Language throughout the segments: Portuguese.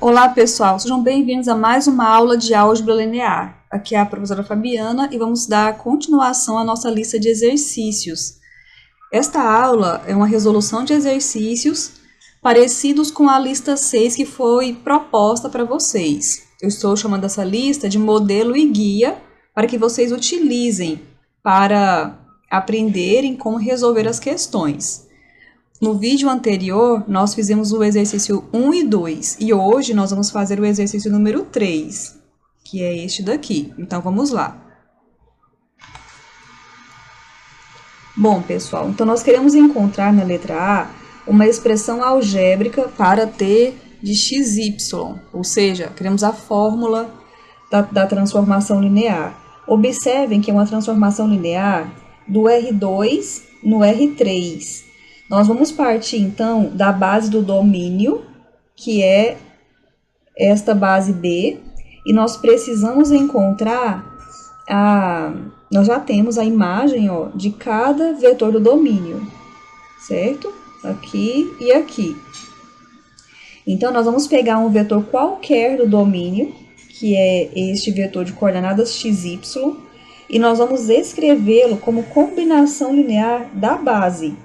Olá, pessoal, sejam bem-vindos a mais uma aula de álgebra linear. Aqui é a professora Fabiana e vamos dar continuação à nossa lista de exercícios. Esta aula é uma resolução de exercícios parecidos com a lista 6 que foi proposta para vocês. Eu estou chamando essa lista de modelo e guia para que vocês utilizem para aprenderem como resolver as questões. No vídeo anterior, nós fizemos o exercício 1 e 2, e hoje nós vamos fazer o exercício número 3, que é este daqui. Então, vamos lá. Bom, pessoal, então nós queremos encontrar na letra A uma expressão algébrica para t de xy, ou seja, queremos a fórmula da transformação linear. Observem que é uma transformação linear do R2 no R3. Nós vamos partir, então, da base do domínio, que é esta base B, e nós precisamos encontrar nós já temos a imagem, ó, de cada vetor do domínio, certo? Aqui e aqui. Então, nós vamos pegar um vetor qualquer do domínio, que é este vetor de coordenadas xy, e nós vamos escrevê-lo como combinação linear da base.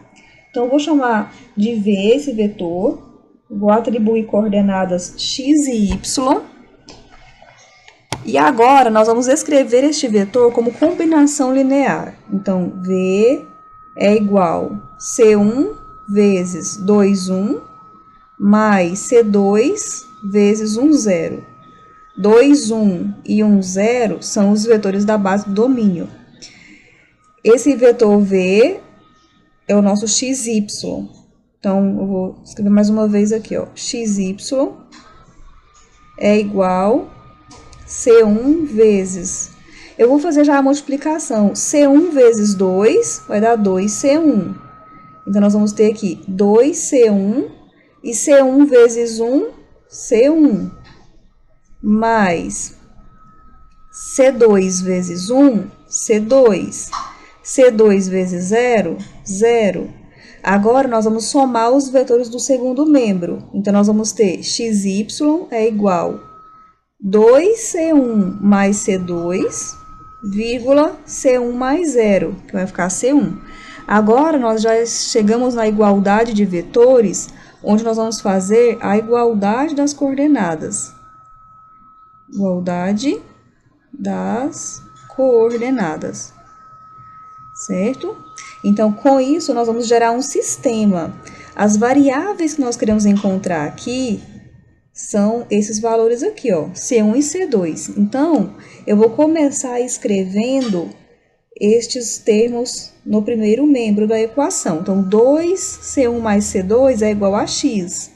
Então, eu vou chamar de V esse vetor, vou atribuir coordenadas x e y. E agora, nós vamos escrever este vetor como combinação linear. Então, V é igual C1 vezes 2, 1, mais C2 vezes 1, 0. 2, 1 e 1, 0 são os vetores da base do domínio. Esse vetor V é o nosso xy. Então, eu vou escrever mais uma vez aqui, ó. Xy é igual C1 vezes... Eu vou fazer já a multiplicação. C1 vezes 2 vai dar 2C1. Então, nós vamos ter aqui 2C1 e C1 vezes 1, C1. Mais C2 vezes 1, C2. C2 vezes 0, 0. Agora, nós vamos somar os vetores do segundo membro. Então, nós vamos ter xy é igual 2C1 mais C2, vírgula C1 mais 0, que vai ficar C1. Agora, nós já chegamos na igualdade de vetores, onde nós vamos fazer a igualdade das coordenadas. Igualdade das coordenadas. Certo? Então, com isso, nós vamos gerar um sistema. As variáveis que nós queremos encontrar aqui são esses valores aqui, ó, C1 e C2. Então, eu vou começar escrevendo estes termos no primeiro membro da equação. Então, 2C1 mais C2 é igual a x.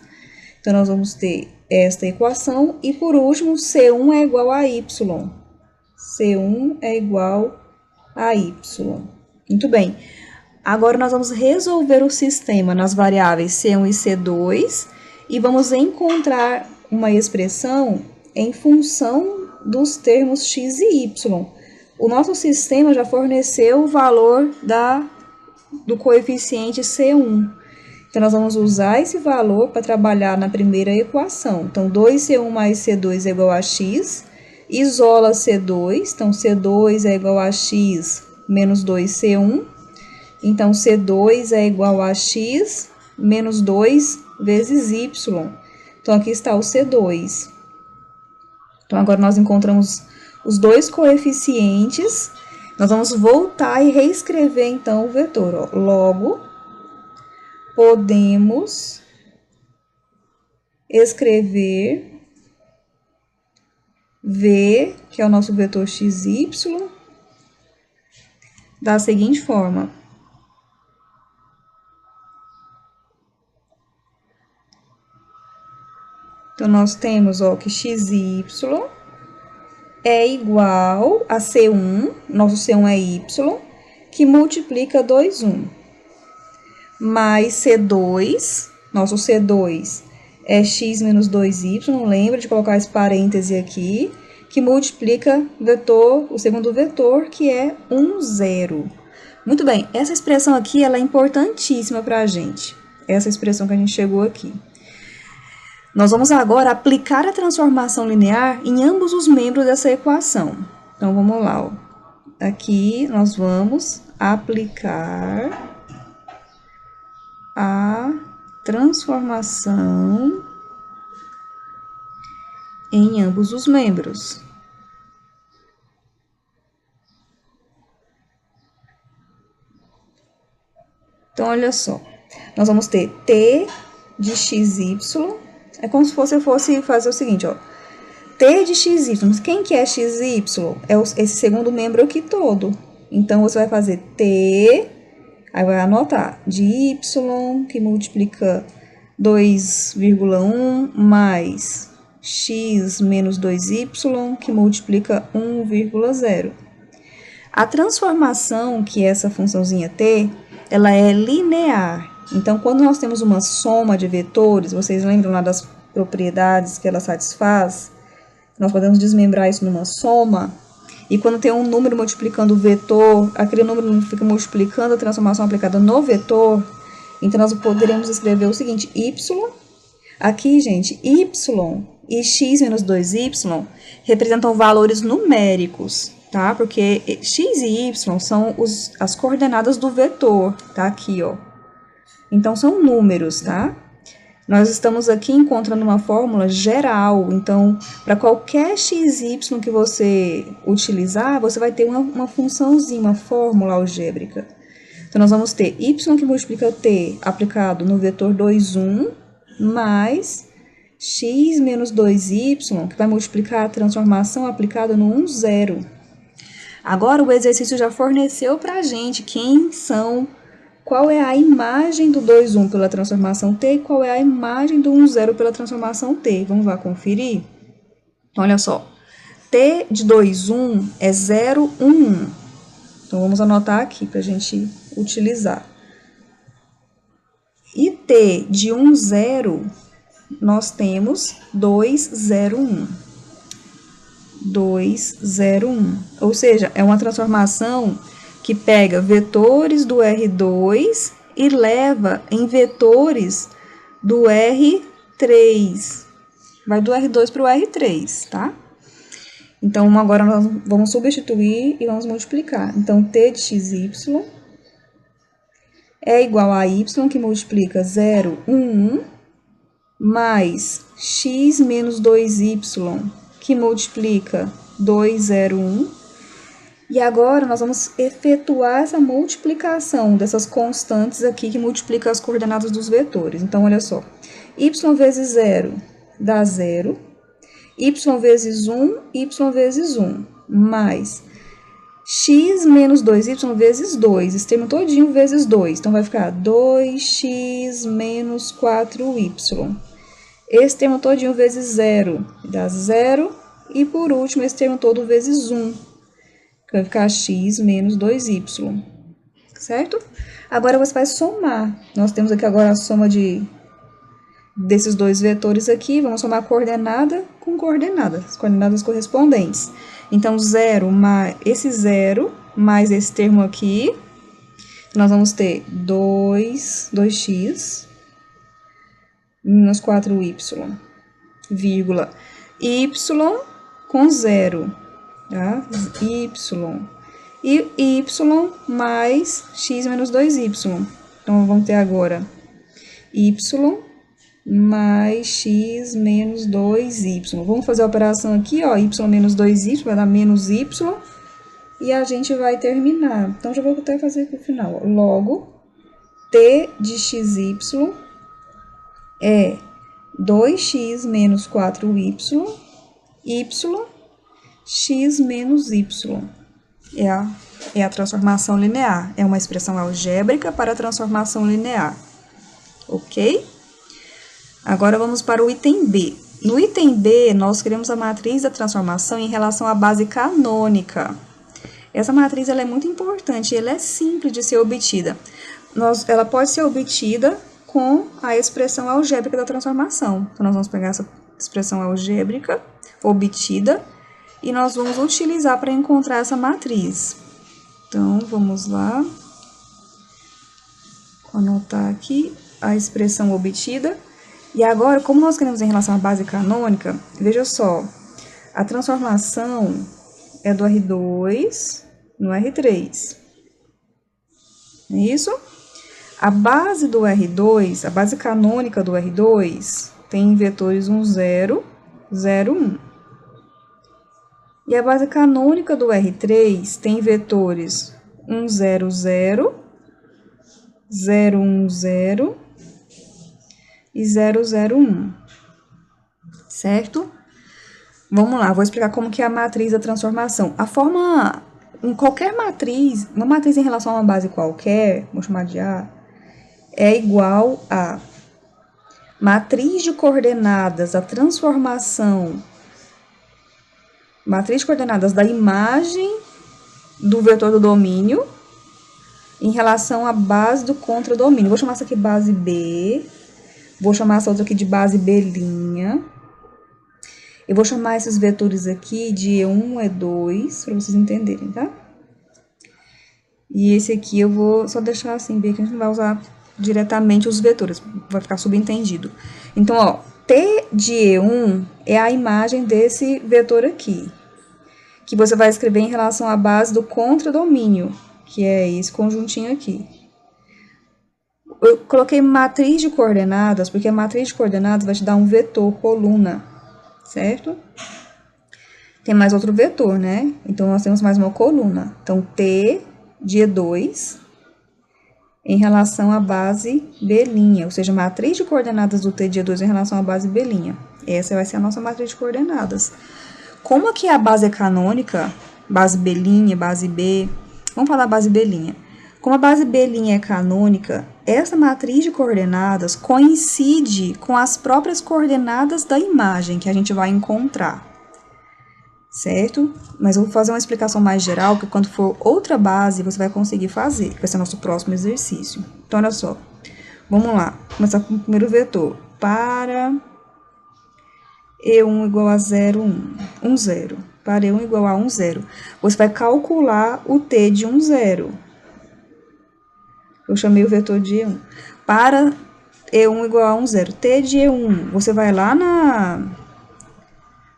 Então, nós vamos ter esta equação. E, por último, C1 é igual a y. C1 é igual a y. Muito bem. Agora, nós vamos resolver o sistema nas variáveis C1 e C2 e vamos encontrar uma expressão em função dos termos x e y. O nosso sistema já forneceu o valor do coeficiente C1. Então, nós vamos usar esse valor para trabalhar na primeira equação. Então, 2C1 mais C2 é igual a x. Isola C2. Então, C2 é igual a x menos 2C1. Então, C2 é igual a x menos 2 vezes y. Então, aqui está o C2. Então, agora nós encontramos os dois coeficientes. Nós vamos voltar e reescrever, então, o vetor. Ó. Logo, podemos escrever V, que é o nosso vetor xy, da seguinte forma. Então, nós temos, ó, que xy é igual a C1, nosso C1 é y, que multiplica 2, 1. Mais C2, nosso C2 é x menos 2y, não lembra de colocar esse parêntese aqui, que multiplica o segundo vetor, que é 1, 0. Muito bem, essa expressão aqui ela é importantíssima para a gente, essa expressão que a gente chegou aqui. Nós vamos agora aplicar a transformação linear em ambos os membros dessa equação. Então, vamos lá, ó. Aqui nós vamos aplicar a transformação em ambos os membros. Então, olha só. Nós vamos ter t de xy. É como se fosse fazer o seguinte, ó. T de xy. Quem que é xy? É esse segundo membro aqui todo. Então, você vai fazer t, aí vai anotar, de y, que multiplica 2,1, mais x menos 2y, que multiplica 1,0. A transformação, que é essa funçãozinha t, ela é linear. Então, quando nós temos uma soma de vetores, vocês lembram lá das propriedades que ela satisfaz? Nós podemos desmembrar isso numa soma. E quando tem um número multiplicando o vetor, aquele número fica multiplicando a transformação aplicada no vetor. Então, nós poderíamos escrever o seguinte, y. Aqui, gente, y e x menos 2y representam valores numéricos, tá? Porque x e y são as coordenadas do vetor, tá? Aqui, ó. Então, são números, tá? Nós estamos aqui encontrando uma fórmula geral. Então, para qualquer xy que você utilizar, você vai ter uma funçãozinha, uma fórmula algébrica. Então, nós vamos ter y que multiplica t aplicado no vetor 2, 1, mais x menos 2y, que vai multiplicar a transformação aplicada no 1, 0. Agora, o exercício já forneceu para a gente qual é a imagem do 2, 1 pela transformação t e qual é a imagem do 1, 0 pela transformação t. Vamos lá conferir? Olha só, t de 2, 1 é 0, 1, 1. Então, vamos anotar aqui para a gente utilizar. E t de 1, 0, nós temos 2, 0, 1. 2, 0, 1. Ou seja, é uma transformação que pega vetores do R2 e leva em vetores do R3. Vai do R2 para o R3, tá? Então, agora nós vamos substituir e vamos multiplicar. Então, t de xy é igual a y, que multiplica 0, 1, 1, mais x menos 2y, que multiplica 2, 0, 1. E agora, nós vamos efetuar essa multiplicação dessas constantes aqui, que multiplica as coordenadas dos vetores. Então, olha só, y vezes 0 dá 0, y vezes 1, y vezes 1, mais x menos 2y vezes 2, esse termo todinho vezes 2. Então, vai ficar 2x menos 4y. Esse termo todinho vezes 0 dá 0. E, por último, esse termo todo vezes 1, que vai ficar x menos 2y. Certo? Agora, você vai somar. Nós temos aqui agora a soma desses dois vetores aqui. Vamos somar coordenada com coordenada, as coordenadas correspondentes. Então, 0 mais esse 0 mais esse termo aqui, nós vamos ter 2x menos 4y, vírgula, y com 0, tá? Y e y mais x menos 2y. Então, vamos ter agora y mais x menos 2y. Vamos fazer a operação aqui, ó, y menos 2y, vai dar menos y, e a gente vai terminar. Então, já vou até fazer aqui o final, ó. Logo, t de xy é 2x menos 4y, y, x menos y. É a transformação linear. É uma expressão algébrica para a transformação linear. Ok? Agora, vamos para o item B. No item B, nós queremos a matriz da transformação em relação à base canônica. Essa matriz ela é muito importante e ela é simples de ser obtida. Ela pode ser obtida com a expressão algébrica da transformação. Então, nós vamos pegar essa expressão algébrica obtida e nós vamos utilizar para encontrar essa matriz. Então, vamos lá. Vou anotar aqui a expressão obtida. E agora, como nós queremos em relação à base canônica, veja só, a transformação é do R2 no R3. Não é isso? A base do R2, a base canônica do R2, tem vetores 1, 0, 0, 1. E a base canônica do R3 tem vetores 1, 0, 0, 0, 1, 0 e 0, 0, 1. Certo? Vamos lá, vou explicar como que é a matriz da transformação. A forma, em qualquer matriz, uma matriz em relação a uma base qualquer, vou chamar de A, é igual a matriz de coordenadas, a transformação, matriz de coordenadas da imagem do vetor do domínio em relação à base do contradomínio. Vou chamar essa aqui base B, vou chamar essa outra aqui de base B'. Eu vou chamar esses vetores aqui de E1, E2, para vocês entenderem, tá? E esse aqui eu vou só deixar assim, bem que a gente não vai usar diretamente os vetores, vai ficar subentendido. Então, ó, T de E1 é a imagem desse vetor aqui, que você vai escrever em relação à base do contradomínio, que é esse conjuntinho aqui. Eu coloquei matriz de coordenadas, porque a matriz de coordenadas vai te dar um vetor coluna, certo? Tem mais outro vetor, né? Então, nós temos mais uma coluna. Então, T de E2 em relação à base B', ou seja, matriz de coordenadas do T de E2 em relação à base B'. Essa vai ser a nossa matriz de coordenadas. Como aqui a base é canônica, base B', base B, vamos falar base B'. Como a base B' é canônica, essa matriz de coordenadas coincide com as próprias coordenadas da imagem que a gente vai encontrar, certo? Mas eu vou fazer uma explicação mais geral, que quando for outra base, você vai conseguir fazer, vai ser nosso próximo exercício. Então, olha só, vamos lá, começar com o primeiro vetor. Para E1 igual a 0, 1, 1, 0. Para E1 igual a 1, 0. Você vai calcular o T de 1, 0. Eu chamei o vetor de E1. Para E1 igual a 1, 0. T de E1, você vai lá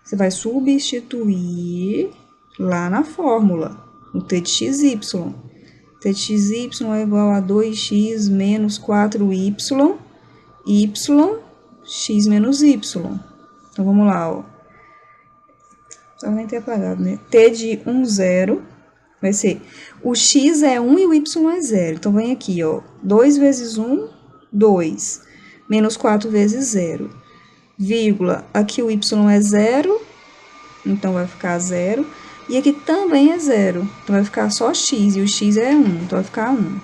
Você vai substituir lá na fórmula, o T de xy. T de xy é igual a 2x menos 4y, x menos y. Então, vamos lá, ó. Só nem ter apagado, né? T de 1, 0, vai ser, o x é 1 e o y é 0. Então, vem aqui, ó, 2 vezes 1, 2, menos 4 vezes 0, vírgula, aqui o y é 0, então vai ficar 0, e aqui também é 0, então vai ficar só x, e o x é 1, então vai ficar 1.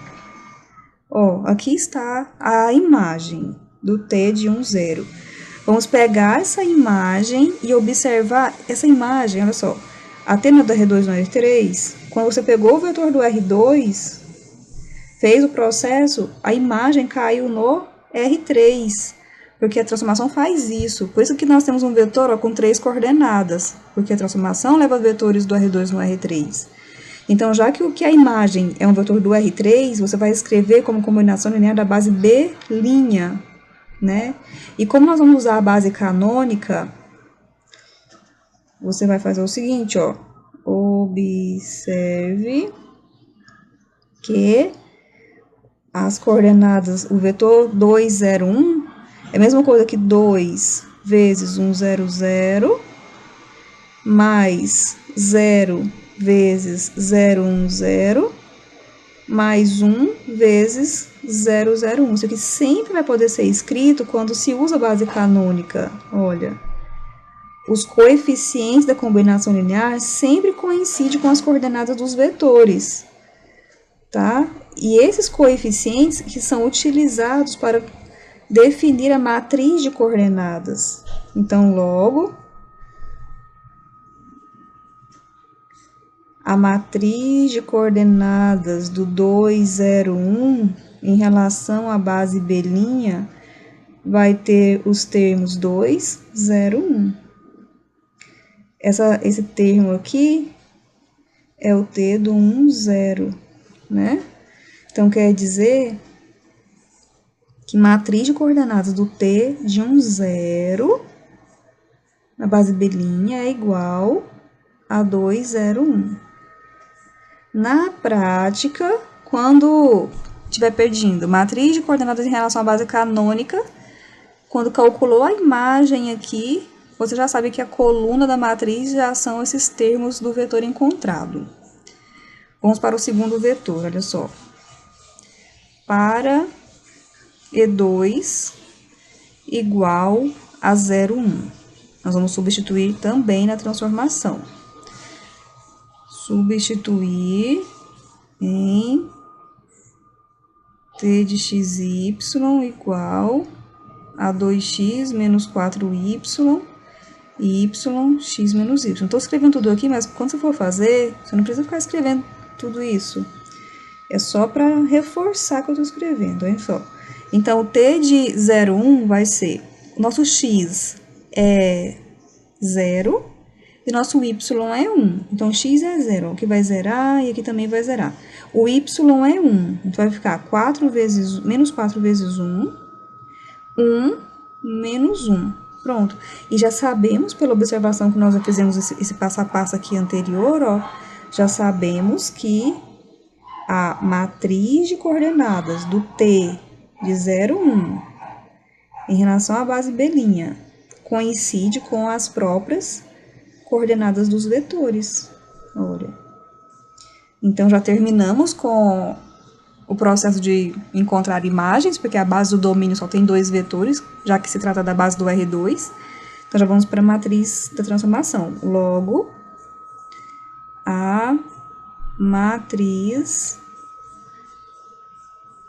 Ó, aqui está a imagem do T de 1, 0. Vamos pegar essa imagem e observar essa imagem, olha só, a T no R2 no R3, quando você pegou o vetor do R2, fez o processo, a imagem caiu no R3, porque a transformação faz isso. Por isso que nós temos um vetor, ó, com 3 coordenadas, porque a transformação leva vetores do R2 no R3. Então, já que a imagem é um vetor do R3, você vai escrever como combinação linear da base B', né? E como nós vamos usar a base canônica, você vai fazer o seguinte, ó. Observe que as coordenadas, o vetor 2, 0, 1, é a mesma coisa que 2 vezes 1, 0, 0, mais 0 vezes 0, 1, 0, mais 1 vezes 0, 0, 1. Isso aqui sempre vai poder ser escrito quando se usa a base canônica. Olha, os coeficientes da combinação linear sempre coincidem com as coordenadas dos vetores, tá? E esses coeficientes que são utilizados para definir a matriz de coordenadas. Então, logo, a matriz de coordenadas do 2, 0, 1 em relação à base B' vai ter os termos 2, 0, 1. Esse termo aqui é o T do 1, 0, né? Então, quer dizer que matriz de coordenadas do T de 1, 0 na base B' é igual a 2, 0, 1. Na prática, quando estiver pedindo matriz de coordenadas em relação à base canônica, quando calculou a imagem aqui, você já sabe que a coluna da matriz já são esses termos do vetor encontrado. Vamos para o segundo vetor, olha só. Para E2 igual a 0, 1. Nós vamos substituir também na transformação. Substituir em T de xy igual a 2x menos 4y e yx menos y. Estou escrevendo tudo aqui, mas quando você for fazer, você não precisa ficar escrevendo tudo isso. É só para reforçar que eu estou escrevendo, olha só. Então, o T de 0, 1 vai ser, nosso x é 0 e nosso y é 1. Então, x é 0, aqui vai zerar e aqui também vai zerar. O y é 1, então vai ficar menos 4 vezes 1, 1 menos 1. Pronto. E já sabemos, pela observação que nós já fizemos esse passo a passo aqui anterior, ó, já sabemos que a matriz de coordenadas do T de 0, 1 em relação à base B' coincide com as próprias coordenadas dos vetores. Olha. Então, já terminamos com o processo de encontrar imagens, porque a base do domínio só tem 2 vetores, já que se trata da base do R2. Então, já vamos para a matriz da transformação. Logo, a matriz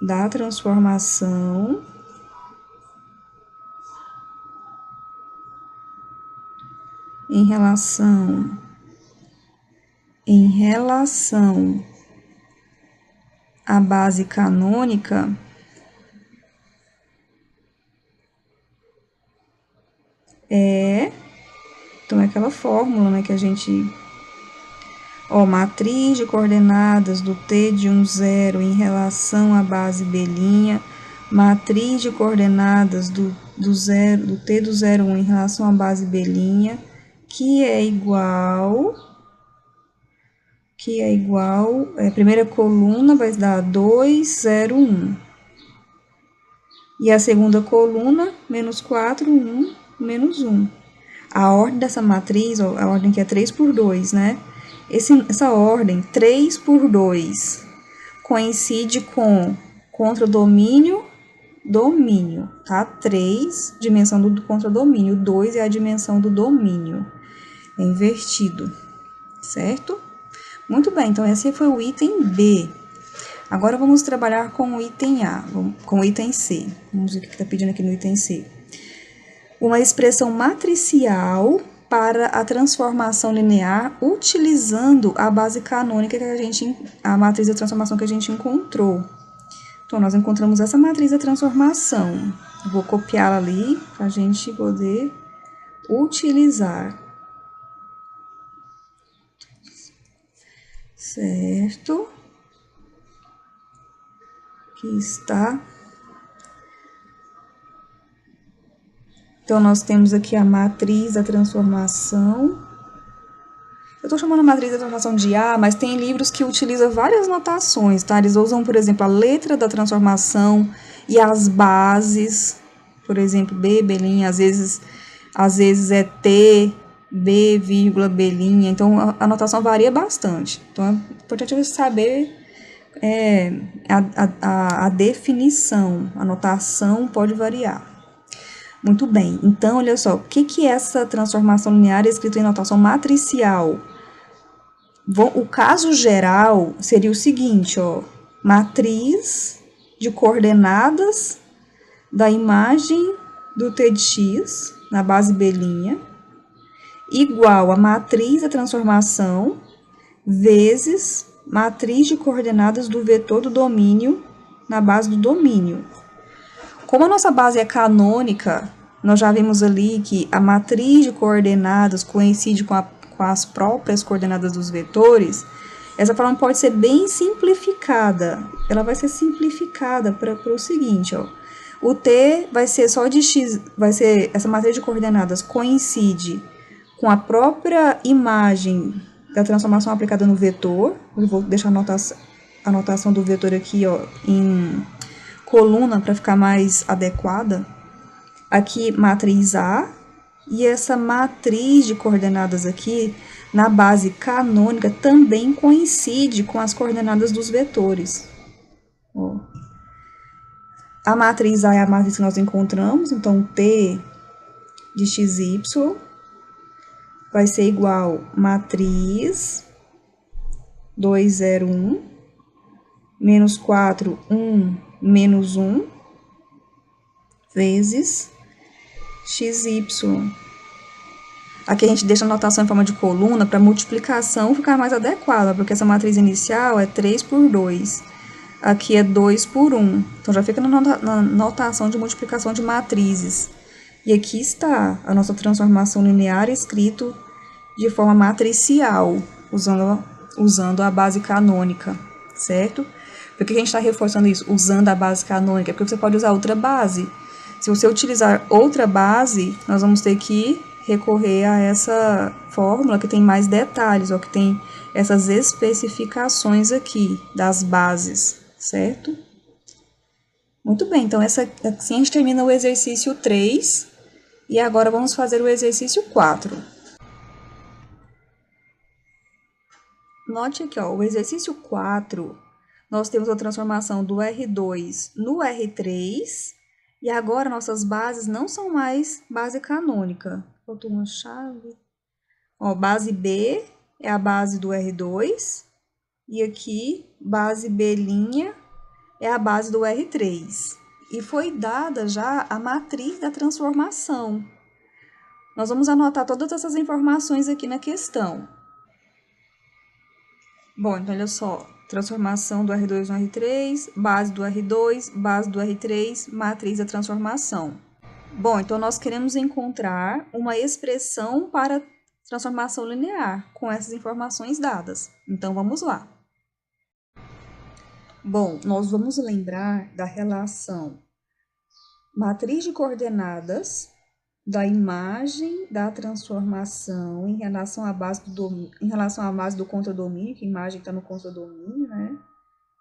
da transformação em relação à base canônica então é aquela fórmula, né, que a gente matriz de coordenadas do T de 1, 0 em relação à base B', matriz de coordenadas do T do 0, 1 em relação à base B', que é igual, a primeira coluna vai dar 2, 0, 1. E a segunda coluna, menos 4, 1, menos 1. A ordem dessa matriz, a ordem que é 3 por 2, né? Essa ordem, 3 por 2, coincide com contradomínio, domínio, tá? 3, dimensão do contradomínio, 2 é a dimensão do domínio. É invertido, certo? Muito bem, então esse foi o item B. Agora vamos trabalhar com o item A, com o item C. Vamos ver o que está pedindo aqui no item C. Uma expressão matricial para a transformação linear utilizando a base canônica a matriz da transformação que a gente encontrou. Então, nós encontramos essa matriz da transformação. Eu vou copiá-la ali para a gente poder utilizar. Certo? Aqui está. Então, nós temos aqui a matriz da transformação. Eu estou chamando a matriz da transformação de A, mas tem livros que utilizam várias notações, tá? Eles usam, por exemplo, a letra da transformação e as bases. Por exemplo, B, B', às vezes é T, B, vírgula, B'. Então, a notação varia bastante. Então, é importante você saber a definição. A notação pode variar. Muito bem, então, olha só, o que é essa transformação linear escrita em notação matricial? O caso geral seria o seguinte, ó, matriz de coordenadas da imagem do T de x, na base B', igual a matriz da transformação, vezes matriz de coordenadas do vetor do domínio, na base do domínio. Como a nossa base é canônica, nós já vimos ali que a matriz de coordenadas coincide com as próprias coordenadas dos vetores. Essa forma pode ser bem simplificada. Ela vai ser simplificada para o seguinte, ó. O T vai ser só de x, vai ser essa matriz de coordenadas coincide com a própria imagem da transformação aplicada no vetor. Eu vou deixar a notação do vetor aqui, ó, em coluna para ficar mais adequada. Aqui, matriz A, e essa matriz de coordenadas aqui, na base canônica, também coincide com as coordenadas dos vetores. Ó. A matriz A é a matriz que nós encontramos, então T de xy vai ser igual matriz 2, 0, 1, menos 4, 1, menos 1, vezes xy. Aqui a gente deixa a notação em forma de coluna para multiplicação ficar mais adequada, porque essa matriz inicial é 3 por 2. Aqui é 2 por 1. Então, já fica na notação de multiplicação de matrizes. E aqui está a nossa transformação linear escrito de forma matricial, usando a base canônica, certo? Por que a gente está reforçando isso? Usando a base canônica, porque você pode usar outra base. Se você utilizar outra base, nós vamos ter que recorrer a essa fórmula que tem mais detalhes, ou que tem essas especificações aqui das bases, certo? Muito bem, então assim a gente termina o exercício 3, e agora vamos fazer o exercício 4. Note aqui, ó, o exercício 4, nós temos a transformação do R2 no R3, e agora nossas bases não são mais base canônica. Faltou uma chave. Ó, base B é a base do R2, e aqui, base B' é a base do R3. E foi dada já a matriz da transformação. Nós vamos anotar todas essas informações aqui na questão. Bom, então olha só, transformação do R2 no R3, base do R2, base do R3, matriz da transformação. Bom, então nós queremos encontrar uma expressão para transformação linear com essas informações dadas. Então vamos lá. Bom, nós vamos lembrar da relação matriz de coordenadas da imagem da transformação em relação à base do contradomínio, que a imagem está no contradomínio, né?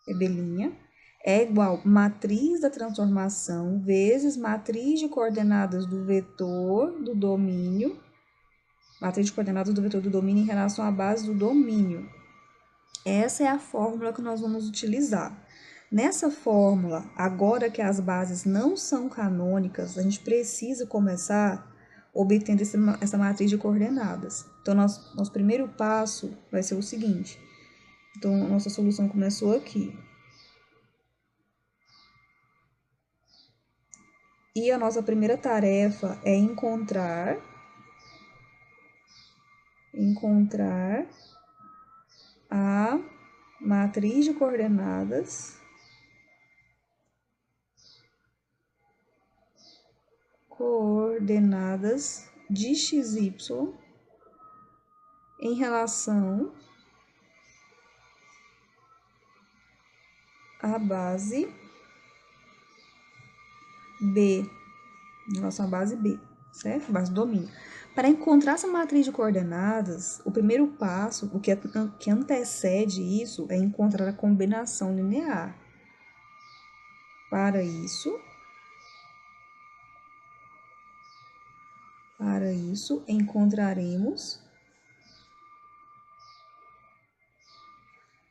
É B', é igual matriz da transformação vezes matriz de coordenadas do vetor do domínio, matriz de coordenadas do vetor do domínio em relação à base do domínio. Essa é a fórmula que nós vamos utilizar. Nessa fórmula, agora que as bases não são canônicas, a gente precisa começar obtendo essa matriz de coordenadas. Então, nosso primeiro passo vai ser o seguinte. Então, a nossa solução começou aqui. E a nossa primeira tarefa é encontrar a matriz de coordenadas de xy em relação à base B, em relação à base B, certo? Base do domínio. Para encontrar essa matriz de coordenadas, o primeiro passo, o que antecede isso, é encontrar a combinação linear. Para isso, encontraremos...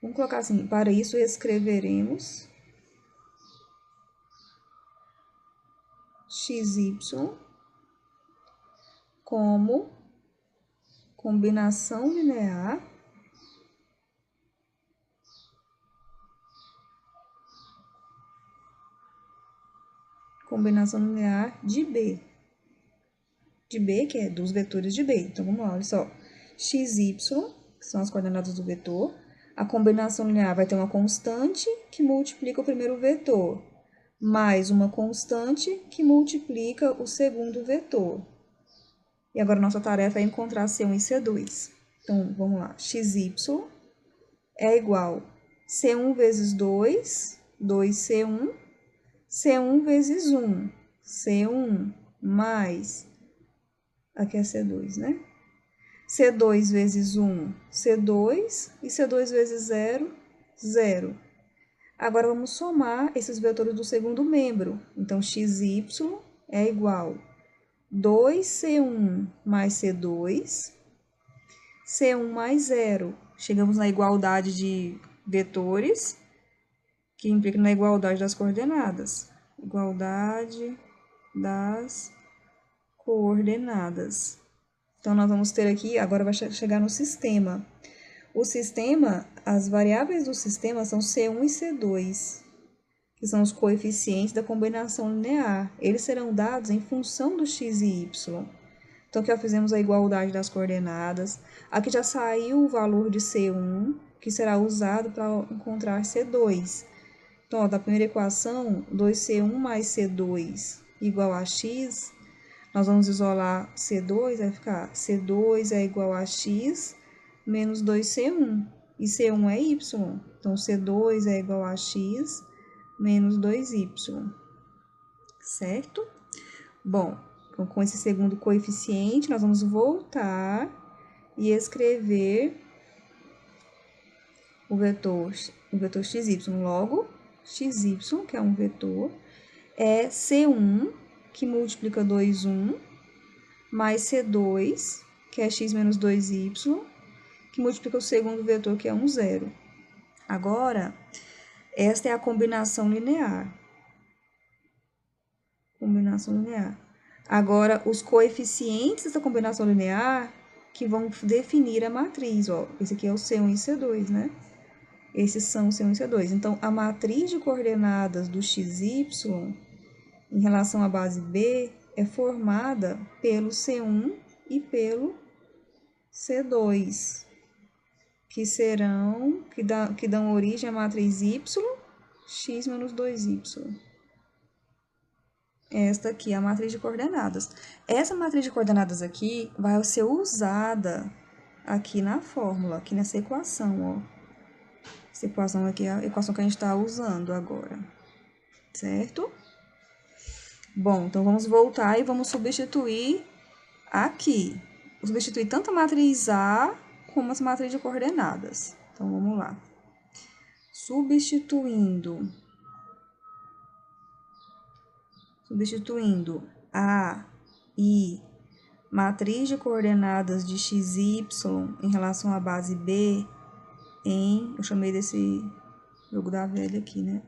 Vamos colocar assim, para isso escreveremos xy como combinação linear de B. De B, que é dos vetores de B. Então, vamos lá, olha só. xy, que são as coordenadas do vetor. A combinação linear vai ter uma constante que multiplica o primeiro vetor, mais uma constante que multiplica o segundo vetor. E agora, nossa tarefa é encontrar C1 e C2. Então, vamos lá. xy é igual a C1 vezes 2, 2C1, C1 vezes 1. C1 mais... Aqui é C2, né? C2 vezes 1, C2. E C2 vezes 0, 0. Agora, vamos somar esses vetores do segundo membro. Então, xy é igual a 2C1 mais C2, C1 mais 0. Chegamos na igualdade de vetores, que implica na igualdade das coordenadas. Igualdade das coordenadas. Então, nós vamos ter aqui, agora vai chegar no sistema. O sistema, as variáveis do sistema são C1 e C2, que são os coeficientes da combinação linear. Eles serão dados em função do x e y. Então, aqui já fizemos a igualdade das coordenadas. Aqui já saiu o valor de C1, que será usado para encontrar C2. Então, ó, da primeira equação, 2C1 mais C2 igual a x, nós vamos isolar C2, vai ficar C2 é igual a x menos 2C1. E C1 é y. Então, C2 é igual a x menos 2y. Certo? Bom, então, com esse segundo coeficiente, nós vamos voltar e escrever o vetor xy. Logo, xy, que é um vetor, é C1, que multiplica 2, 1, mais C2, que é x menos 2y, que multiplica o segundo vetor, que é 1, 0. Agora, esta é a combinação linear. Combinação linear. Agora, os coeficientes da combinação linear que vão definir a matriz, ó. Esse aqui é o C1 e C2, né? Esses são o C1 e C2. Então, a matriz de coordenadas do XY em relação à base B é formada pelo C1 e pelo C2, que dão origem à matriz Y, x menos 2y. Esta aqui é a matriz de coordenadas. Essa matriz de coordenadas aqui vai ser usada aqui na fórmula, aqui nessa equação, ó. Essa equação aqui é a equação que a gente está usando agora, certo? Bom, então vamos voltar e vamos substituir aqui. Vou substituir tanto a matriz A como as matrizes de coordenadas. Então, vamos lá. Substituindo A e matriz de coordenadas de xy em relação à base B eu chamei desse jogo da velha aqui, né?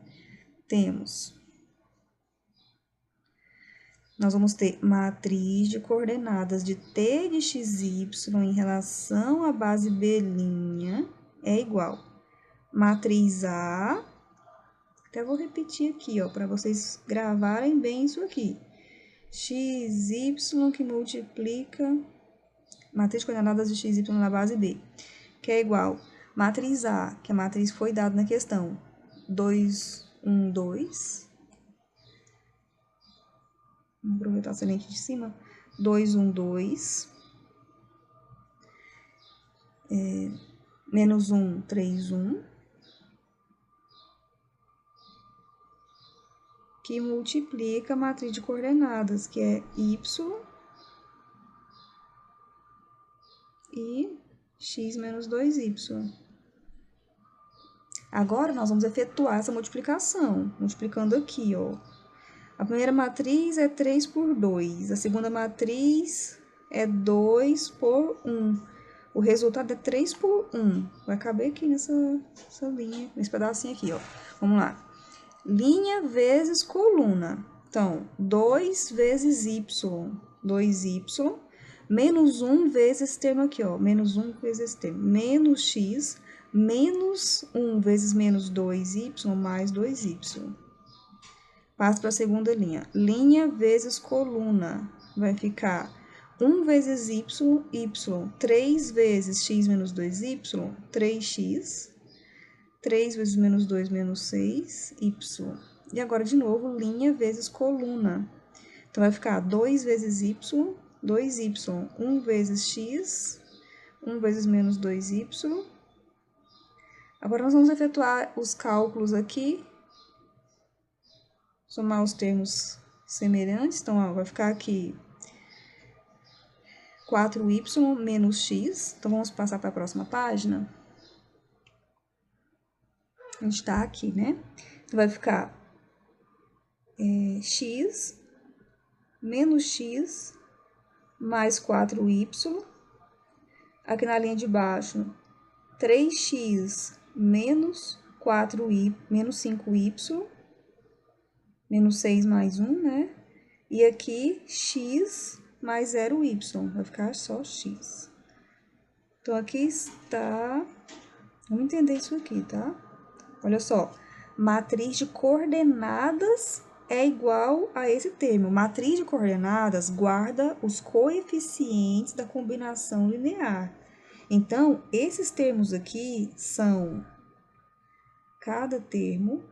Nós vamos ter matriz de coordenadas de t de xy em relação à base B' é igual matriz A, até vou repetir aqui, ó, para vocês gravarem bem isso aqui. XY que multiplica matriz de coordenadas de xy na base B, que é igual matriz A, que a matriz foi dada na questão, 2, 1, 2. Vamos aproveitar a semente de cima. 2, 1, 2. Menos 1, 3, 1. Que multiplica a matriz de coordenadas, que é y e x menos 2y. Agora, nós vamos efetuar essa multiplicação, multiplicando aqui, ó. A primeira matriz é 3 por 2, a segunda matriz é 2 por 1. O resultado é 3 por 1. Vai caber aqui nessa linha, nesse pedacinho aqui, ó. Vamos lá. Linha vezes coluna. Então, 2 vezes y, 2y, menos 1 vezes esse termo aqui, ó. Menos 1 vezes esse termo. Menos x, menos 1 vezes menos 2y, mais 2y. Passo para a segunda linha. Linha vezes coluna. Vai ficar 1 vezes y, 3 vezes x menos 2y, 3x. 3 vezes menos 2, menos 6, y. E agora, de novo, linha vezes coluna. Então, vai ficar 2 vezes y, 2y, 1 vezes x, 1 vezes menos 2y. Agora, nós vamos efetuar os cálculos aqui somar os termos semelhantes. Então, ó, vai ficar aqui 4y menos x. Então, vamos passar para a próxima página. A gente está aqui, né? Então, vai ficar x menos x mais 4y. Aqui na linha de baixo, 3x menos 4y, menos 5y, menos 6 mais 1, né? E aqui, x mais 0y, vai ficar só x. Então, aqui está... Vamos entender isso aqui, tá? Olha só, matriz de coordenadas é igual a esse termo. Matriz de coordenadas guarda os coeficientes da combinação linear. Então, esses termos aqui são cada termo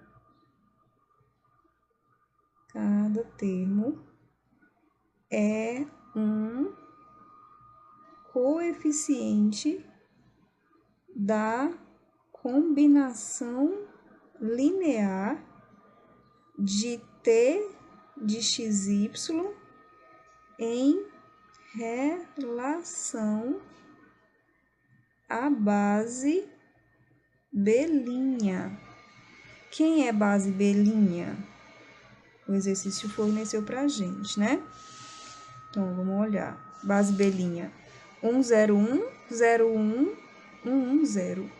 é um coeficiente da combinação linear de t de xy em relação à base B'. Quem é base B'? O exercício forneceu pra gente, né? Então, vamos olhar. Base B'. 1, 0, 1, 0, 1, 1, 1, 0.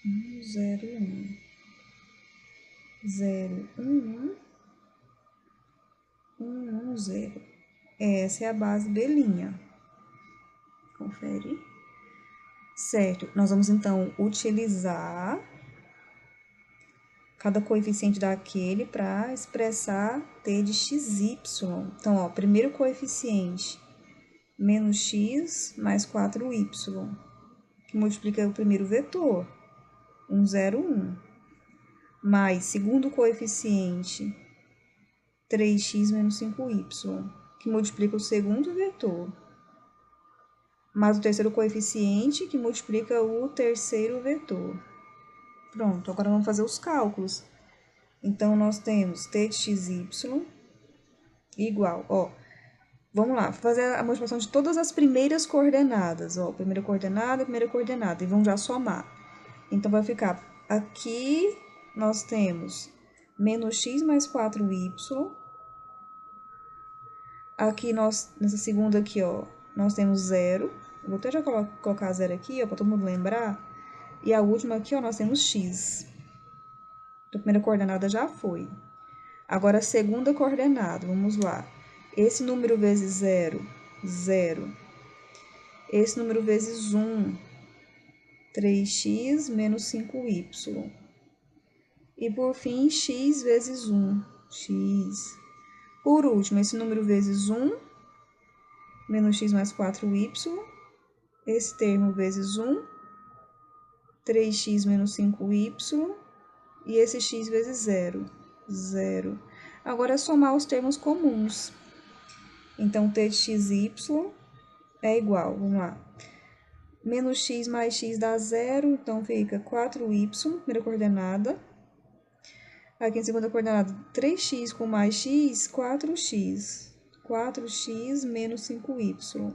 1, 0, 1. 0, 1, 1, 1, 1, 0. Essa é a base B'. Confere. Certo. Nós vamos, então, utilizar cada coeficiente daquele para expressar t de xy. Então, ó, primeiro coeficiente, menos x mais 4y, que multiplica o primeiro vetor, 1, 0, 1. Mais segundo coeficiente, 3x menos 5y, que multiplica o segundo vetor. Mais o terceiro coeficiente, que multiplica o terceiro vetor. Pronto, agora vamos fazer os cálculos. Então, nós temos t de xy igual, ó, vamos lá, fazer a multiplicação de todas as primeiras coordenadas, ó, primeira coordenada, e vamos já somar. Então, vai ficar, aqui nós temos menos x mais 4y, aqui nessa segunda aqui, ó, nós temos 0, vou até já colocar 0 aqui, ó, para todo mundo lembrar, e a última aqui, ó, nós temos x. Então, a primeira coordenada já foi. Agora, a segunda coordenada, vamos lá. Esse número vezes 0, 0. Esse número vezes 1, 3x menos 5y. E, por fim, x vezes 1, x. Por último, esse número vezes 1, menos x mais 4y. Esse termo vezes 1, 3x menos 5y. E esse x vezes 0, 0. Agora, é somar os termos comuns. Então, t de xy é igual, vamos lá. Menos x mais x dá 0, então fica 4y, primeira coordenada. Aqui em segunda coordenada, 3x com mais x, 4x. 4x menos 5y.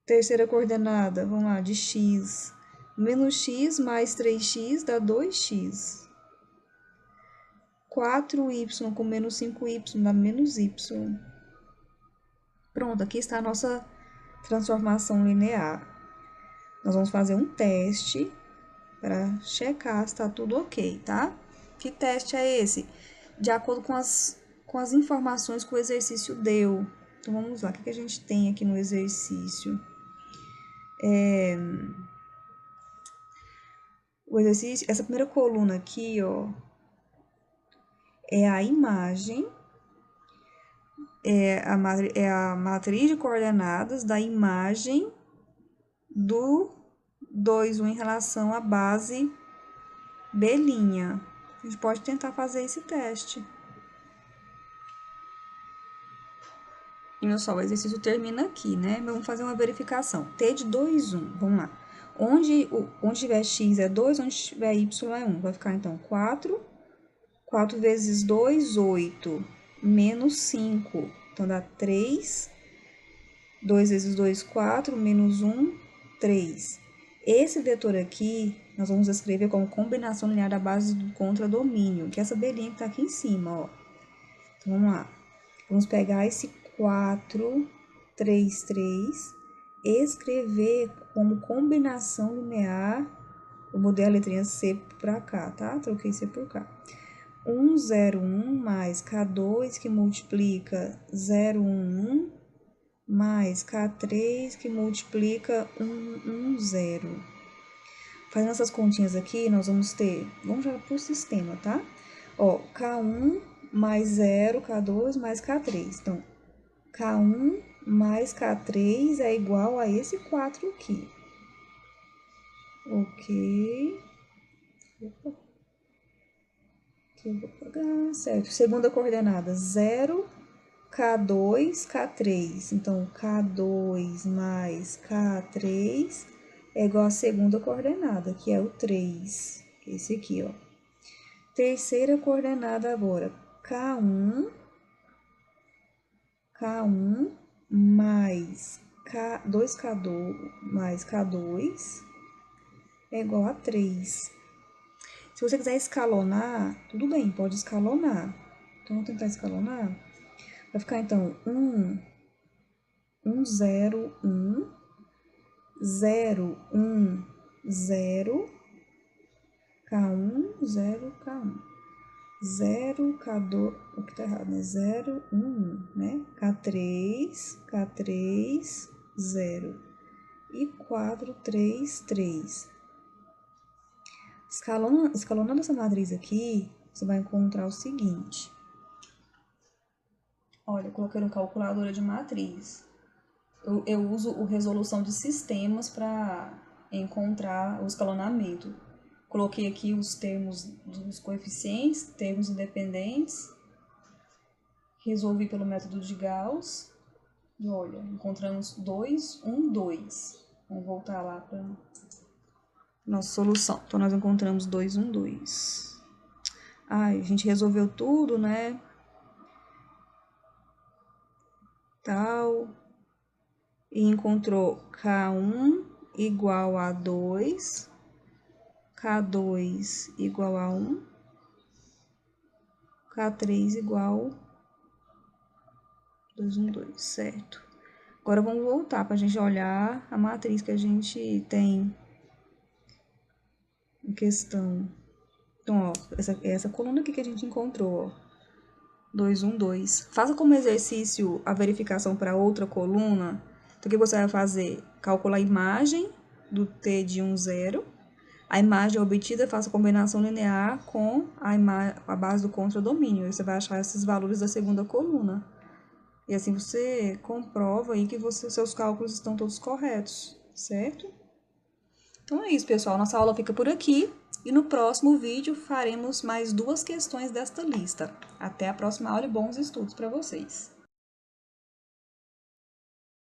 Terceira coordenada, vamos lá, de x. Menos x mais 3x dá 2x. 4y com menos 5y dá menos y. Pronto, aqui está a nossa transformação linear. Nós vamos fazer um teste para checar se está tudo ok, tá? Que teste é esse? De acordo com as informações que o exercício deu. Então, vamos lá, o que a gente tem aqui no exercício? O exercício, essa primeira coluna aqui, ó, é a imagem, é a matriz de coordenadas da imagem do 2, 1 em relação à base B'. A gente pode tentar fazer esse teste. E, meu pessoal, o exercício termina aqui, né? Vamos fazer uma verificação. T de 2, 1, vamos lá. Onde tiver x é 2, onde tiver y é 1. Vai ficar, então, 4. 4 vezes 2, 8. Menos 5. Então, dá 3. 2 vezes 2, 4. Menos 1, 3. Esse vetor aqui, nós vamos escrever como combinação linear da base do contradomínio, que é essa belinha que tá aqui em cima, ó. Então, vamos lá. Vamos pegar esse 4, 3, 3, escrever como combinação linear, eu mudei a letrinha C pra cá, tá? Troquei C por cá. 1, 0, 1, mais K2, que multiplica 0, 1, 1, mais K3, que multiplica 1, 1, 0. Fazendo essas continhas aqui, nós vamos ter, vamos já pro sistema, tá? Ó, K1 mais 0, K2 mais K3. Então, K1 mais K3 é igual a esse 4 aqui. Ok. Opa. Aqui eu vou pegar, certo. Segunda coordenada, 0, K2, K3. Então, K2 mais K3 é igual a segunda coordenada, que é o 3. Esse aqui, ó. Terceira coordenada agora, K1 mais K2 mais K2 é igual a 3. Se você quiser escalonar, tudo bem, pode escalonar. Então, vamos tentar escalonar. Vai ficar, então, 1, 0, 1, 0, 1, 0, K1, 0, K1. 0, K2, o que tá errado, né? 0, 1, 1, né? K3, 0. E 4, 3, 3. Escalonando essa matriz aqui, você vai encontrar o seguinte. Olha, eu coloquei no calculadora de matriz. Eu uso o resolução de sistemas para encontrar o escalonamento. Coloquei aqui os termos dos coeficientes, termos independentes. Resolvi pelo método de Gauss. E olha, encontramos 2, 1, 2. Vamos voltar lá para nossa solução. Então, nós encontramos 2, 1, 2. Ai, a gente resolveu tudo, né? Tal. E encontrou K1 igual a 2. K2 igual a 1. K3 igual a 2, 1, 2, certo? Agora, vamos voltar para a gente olhar a matriz que a gente tem em questão. Então, ó, essa coluna aqui que a gente encontrou, ó, 2, 1, 2. Faça como exercício a verificação para outra coluna. Então, o que você vai fazer? Calcular a imagem do T de 1, 0. A imagem obtida, faça combinação linear com a base do contradomínio. Você vai achar esses valores da segunda coluna. E assim você comprova aí que seus cálculos estão todos corretos, certo? Então é isso, pessoal. Nossa aula fica por aqui. E no próximo vídeo faremos mais 2 questões desta lista. Até a próxima aula e bons estudos para vocês!